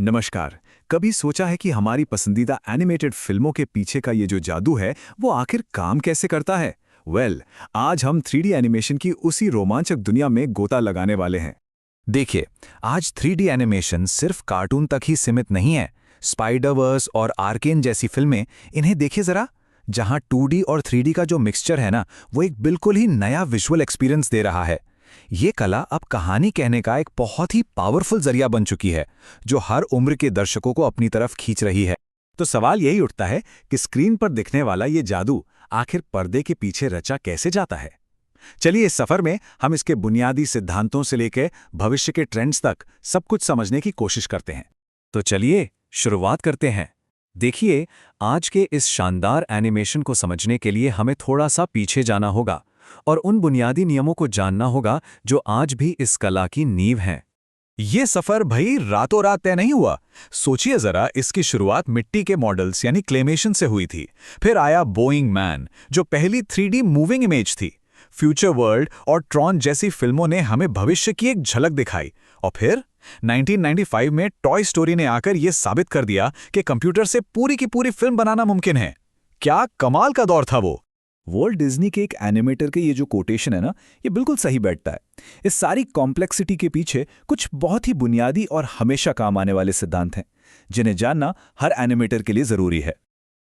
नमस्कार। कभी सोचा है कि हमारी पसंदीदा एनिमेटेड फिल्मों के पीछे का ये जो जादू है वो आखिर काम कैसे करता है? आज हम 3D एनिमेशन की उसी रोमांचक दुनिया में गोता लगाने वाले हैं। देखिए, आज 3D एनिमेशन सिर्फ कार्टून तक ही सीमित नहीं है। स्पाइडरवर्स और आर्केन जैसी फिल्में, इन्हें देखिए जरा। जहां 2D और 3D का जो मिक्सचर है ना, वो एक बिल्कुल ही नया विजुअल एक्सपीरियंस दे रहा है। ये कला अब कहानी कहने का एक बहुत ही पावरफुल जरिया बन चुकी है, जो हर उम्र के दर्शकों को अपनी तरफ खींच रही है। तो सवाल यही उठता है कि स्क्रीन पर दिखने वाला ये जादू आखिर पर्दे के पीछे रचा कैसे जाता है। चलिए इस सफर में हम इसके बुनियादी सिद्धांतों से लेकर भविष्य के ट्रेंड्स तक सब कुछ समझने की कोशिश करते हैं। तो चलिए शुरुआत करते हैं। देखिए, आज के इस शानदार एनिमेशन को समझने के लिए हमें थोड़ा सा पीछे जाना होगा और उन बुनियादी नियमों को जानना होगा जो आज भी इस कला की नींव हैं। ये सफर भाई रातों रात तय नहीं हुआ। सोचिए जरा, इसकी शुरुआत मिट्टी के मॉडल्स यानी क्लेमेशन से हुई थी। फिर आया बोइंग मैन, जो पहली 3D मूविंग इमेज थी। फ्यूचर वर्ल्ड और ट्रॉन जैसी फिल्मों ने हमें भविष्य की एक झलक दिखाई। और फिर 1995 में टॉय स्टोरी ने आकर यह साबित कर दिया कि कंप्यूटर से पूरी की पूरी फिल्म बनाना मुमकिन है। क्या कमाल का दौर था वो। वॉल्ट डिज्नी के एक एनिमेटर के ये जो कोटेशन है ना, ये बिल्कुल सही बैठता है। इस सारी कॉम्प्लेक्सिटी के पीछे कुछ बहुत ही बुनियादी और हमेशा काम आने वाले सिद्धांत हैं, जिन्हें जानना हर एनिमेटर के लिए जरूरी है।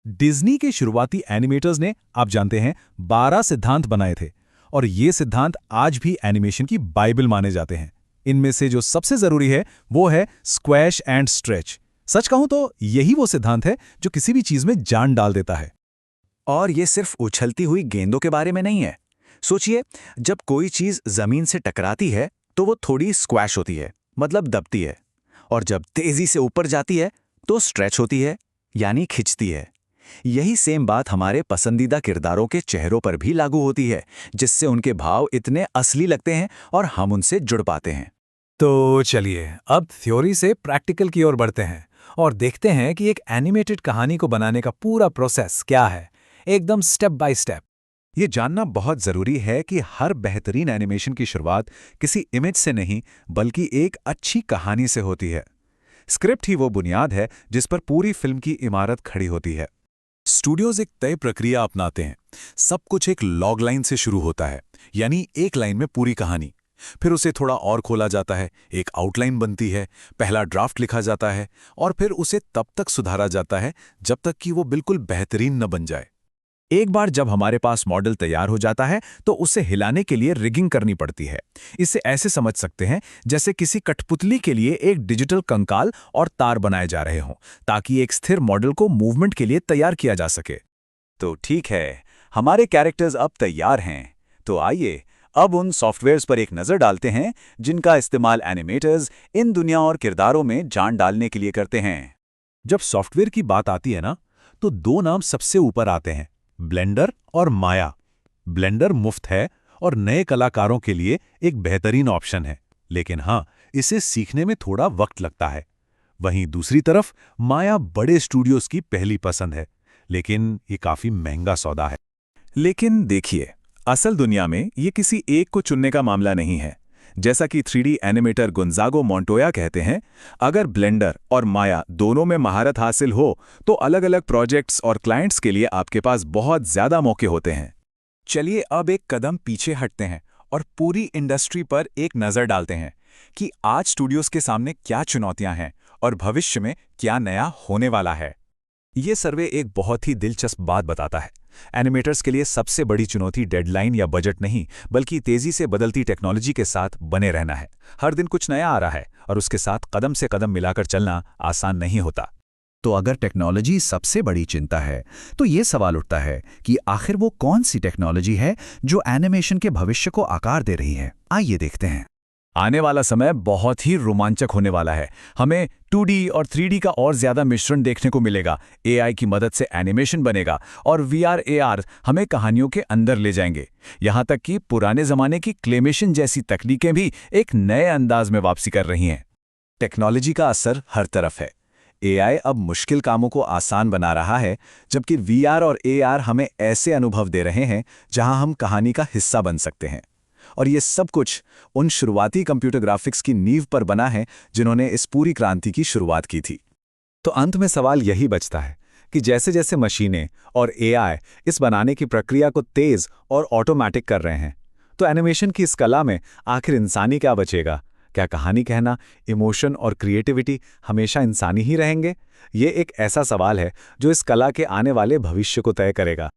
डिज्नी के शुरुआती एनिमेटर्स ने, आप जानते हैं, 12 सिद्धांत बनाए थे और ये सिद्धांत आज भी एनिमेशन की बाइबल माने जाते हैं। इनमें से जो सबसे जरूरी है वो है स्क्वैश एंड स्ट्रेच। सच कहूं तो यही वो सिद्धांत है जो किसी भी चीज में जान डाल देता है। और ये सिर्फ उछलती हुई गेंदों के बारे में नहीं है। सोचिए, जब कोई चीज जमीन से टकराती है तो वो थोड़ी स्क्वैश होती है, मतलब दबती है। और जब तेजी से ऊपर जाती है तो स्ट्रेच होती है, यानी खिंचती है। यही सेम बात हमारे पसंदीदा किरदारों के चेहरों पर भी लागू होती है, जिससे उनके भाव इतने असली लगते हैं और हम उनसे जुड़ पाते हैं। तो चलिए अब थ्योरी से प्रैक्टिकल की ओर बढ़ते हैं और देखते हैं कि एक एनिमेटेड कहानी को बनाने का पूरा प्रोसेस क्या है, एकदम स्टेप बाय स्टेप। ये जानना बहुत जरूरी है कि हर बेहतरीन एनिमेशन की शुरुआत किसी इमेज से नहीं, बल्कि एक अच्छी कहानी से होती है। स्क्रिप्ट ही वो बुनियाद है जिस पर पूरी फिल्म की इमारत खड़ी होती है। स्टूडियोज एक तय प्रक्रिया अपनाते हैं। सब कुछ एक लॉग लाइन से शुरू होता है, यानी एक लाइन में पूरी कहानी। फिर उसे थोड़ा और खोला जाता है, एक आउटलाइन बनती है, पहला ड्राफ्ट लिखा जाता है और फिर उसे तब तक सुधारा जाता है जब तक कि वो बिल्कुल बेहतरीन न बन जाए। एक बार जब हमारे पास मॉडल तैयार हो जाता है तो उसे हिलाने के लिए रिगिंग करनी पड़ती है। इसे ऐसे समझ सकते हैं जैसे किसी कठपुतली के लिए एक डिजिटल कंकाल और तार बनाए जा रहे हों, ताकि एक स्थिर मॉडल को मूवमेंट के लिए तैयार किया जा सके। तो ठीक है, हमारे कैरेक्टर्स अब तैयार हैं। तो आइए अब उन सॉफ्टवेयर्स पर एक नज़र डालते हैं जिनका इस्तेमाल एनिमेटर्स इन दुनिया और किरदारों में जान डालने के लिए करते हैं। जब सॉफ्टवेयर की बात आती है ना, तो दो नाम सबसे ऊपर आते हैं, ब्लेंडर और माया। ब्लेंडर मुफ्त है और नए कलाकारों के लिए एक बेहतरीन ऑप्शन है, लेकिन हाँ, इसे सीखने में थोड़ा वक्त लगता है। वहीं दूसरी तरफ माया बड़े स्टूडियोज की पहली पसंद है, लेकिन ये काफी महंगा सौदा है। लेकिन देखिए, असल दुनिया में ये किसी एक को चुनने का मामला नहीं है। जैसा कि 3D एनिमेटर गुंजागो मोंटोया कहते हैं, अगर ब्लेंडर और माया दोनों में महारत हासिल हो तो अलग-अलग प्रोजेक्ट्स और क्लाइंट्स के लिए आपके पास बहुत ज्यादा मौके होते हैं। चलिए अब एक कदम पीछे हटते हैं और पूरी इंडस्ट्री पर एक नज़र डालते हैं कि आज स्टूडियोज के सामने क्या चुनौतियां हैं और भविष्य में क्या नया होने वाला है। ये सर्वे एक बहुत ही दिलचस्प बात बताता है। एनिमेटर्स के लिए सबसे बड़ी चुनौती डेडलाइन या बजट नहीं, बल्कि तेजी से बदलती टेक्नोलॉजी के साथ बने रहना है। हर दिन कुछ नया आ रहा है और उसके साथ कदम से कदम मिलाकर चलना आसान नहीं होता। तो अगर टेक्नोलॉजी सबसे बड़ी चिंता है, तो ये सवाल उठता है कि आखिर वो कौन सी टेक्नोलॉजी है जो एनिमेशन के भविष्य को आकार दे रही है। आइए देखते हैं। आने वाला समय बहुत ही रोमांचक होने वाला है। हमें 2D और 3D का और ज्यादा मिश्रण देखने को मिलेगा। AI की मदद से एनिमेशन बनेगा और VR AR हमें कहानियों के अंदर ले जाएंगे। यहाँ तक कि पुराने जमाने की क्लेमेशन जैसी तकनीकें भी एक नए अंदाज में वापसी कर रही हैं। टेक्नोलॉजी का असर हर तरफ है। AI अब मुश्किल कामों को आसान बना रहा है, जबकि VR और AR हमें ऐसे अनुभव दे रहे हैं जहां हम कहानी का हिस्सा बन सकते हैं। और ये सब कुछ उन शुरुआती कंप्यूटर ग्राफिक्स की नींव पर बना है जिन्होंने इस पूरी क्रांति की शुरुआत की थी। तो अंत में सवाल यही बचता है कि जैसे जैसे मशीनें और एआई इस बनाने की प्रक्रिया को तेज और ऑटोमैटिक कर रहे हैं, तो एनिमेशन की इस कला में आखिर इंसानी क्या बचेगा? क्या कहानी कहना, इमोशन और क्रिएटिविटी हमेशा इंसानी ही रहेंगे? ये एक ऐसा सवाल है जो इस कला के आने वाले भविष्य को तय करेगा।